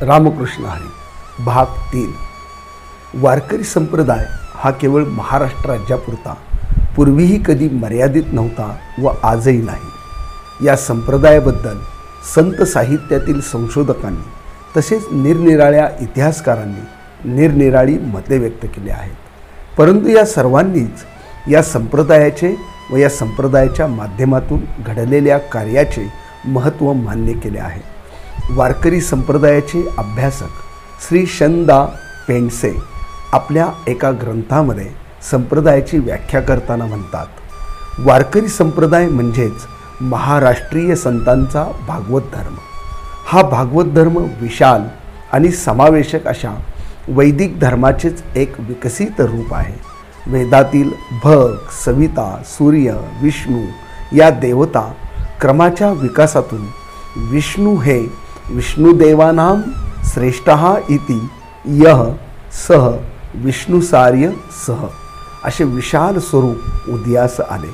रामकृष्ण हरी भाग 3. वारकरी संप्रदाय हा केवळ महाराष्ट्र राज्यापुरता पूर्वीही कधी मर्यादित नव्हता व आजही नाही. या संप्रदायाबद्दल संत साहित्यातील संशोधकांनी तसेच निरनिराळ्या इतिहासकारांनी निरनिराळी मते व्यक्त केली आहेत. परंतु या सर्वांनीच या संप्रदायाचे व या संप्रदायाच्या माध्यमातून घडलेल्या कार्याचे महत्त्व मान्य केले आहे. वारकरी संप्रदायाचे अभ्यासक श्री शंदा पेंडसे आपल्या एका ग्रंथामध्ये संप्रदायाची व्याख्या करताना म्हणतात, वारकरी संप्रदाय म्हणजेच महाराष्ट्रीय संतांचा भागवत धर्म. हा भागवत धर्म विशाल आणि समावेशक अशा वैदिक धर्माचेच एक विकसित रूप आहे. वेदातील भग, सविता, सूर्य, विष्णू या देवता क्रमाच्या विकासातून विष्णू हे विष्णुदेवानां श्रेष्ठः इति यः सह विष्णुसार्य सह असे विशाल स्वरूप उदयास आले.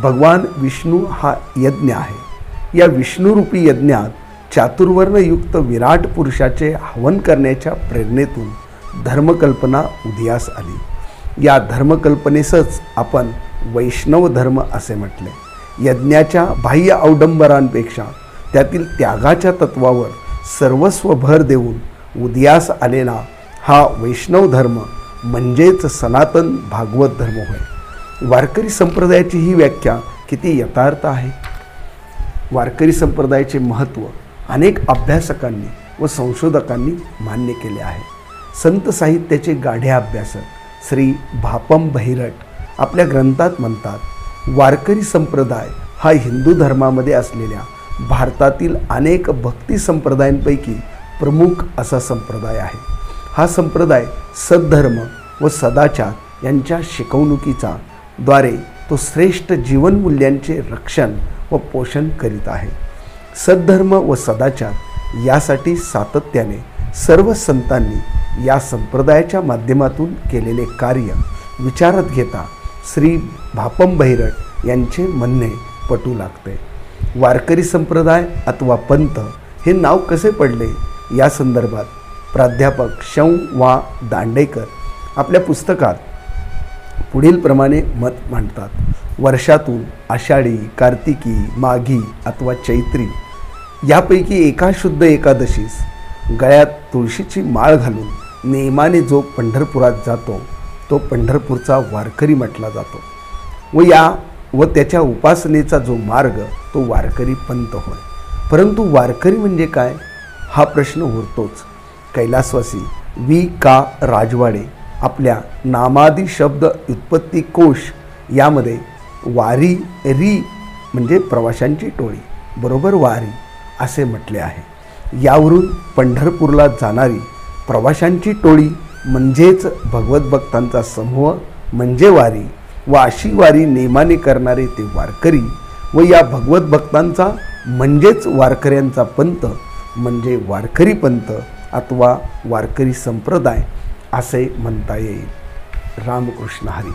भगवान विष्णू हा यज्ञ आहे. या विष्णुरूपी यज्ञात चातुर्वर्णयुक्त विराट पुरुषाचे हवन करण्याच्या प्रेरणेतून धर्मकल्पना उदयास आली. या धर्मकल्पनेसच आपण वैष्णव धर्म असे म्हटले. यज्ञाच्या बाह्य अवडंबरांपेक्षा त्यातील त्यागाच्या तत्वावर सर्वस्व भर देऊन उदयास आलेला हा वैष्णव धर्म म्हणजेच सनातन भागवत धर्म होय. वारकरी संप्रदायाची ही व्याख्या किती यथार्थ आहे. वारकरी संप्रदायाचे महत्त्व अनेक अभ्यासकांनी व संशोधकांनी मान्य केले आहे. संत साहित्याचे गाढे अभ्यासक श्री भापम बहिरट आपल्या ग्रंथात म्हणतात, वारकरी संप्रदाय हा हिंदू धर्मामध्ये असलेल्या भारतातील अनेक भक्ती संप्रदायांपैकी प्रमुख असा संप्रदाय आहे. हा संप्रदाय सद्धर्म व सदाचार यांच्या शिकवणुकीचा द्वारे तो श्रेष्ठ जीवनमूल्यांचे रक्षण व पोषण करीत आहे. सद्धर्म व सदाचार यासाठी सातत्याने सर्व संतांनी या संप्रदायाच्या माध्यमातून केलेले कार्य विचारात घेता श्री भापम बहिरट यांचे म्हणणे पटू लागते. वारकरी संप्रदाय अथवा पंथ हे नाव कसे पडले या संदर्भात प्राध्यापक शं वा दांडेकर आपल्या पुस्तकात पुढील प्रमाणे मत मांडतात. वर्षातून आषाढी, कार्तिकी, माघी अथवा चैत्री यापैकी एका शुद्ध एकादशीस गळ्यात तुळशीची माळ घालून नेमाने जो पंढरपुरात जातो तो पंढरपूरचा वारकरी म्हटला जातो व त्याच्या उपासनेचा जो मार्ग तो वारकरी पंथ होय. परंतु वारकरी म्हणजे काय हा प्रश्न उरतोच. कैलासवासी वी का राजवाडे आपल्या नामादी शब्द व्युत्पत्ती कोश यामध्ये वारी री म्हणजे प्रवाशांची टोळी बरोबर वारी असे म्हटले आहे. यावरून पंढरपूरला जाणारी प्रवाशांची टोळी म्हणजेच भगवत भक्तांचा समूह म्हणजे वारी व अशी वारी नेमाने करणारे ते वारकरी व या भगवत भक्तांचा म्हणजेच वारकऱ्यांचा पंथ म्हणजे वारकरी पंथ अथवा वारकरी संप्रदाय असे म्हणता येईल. रामकृष्ण हरी.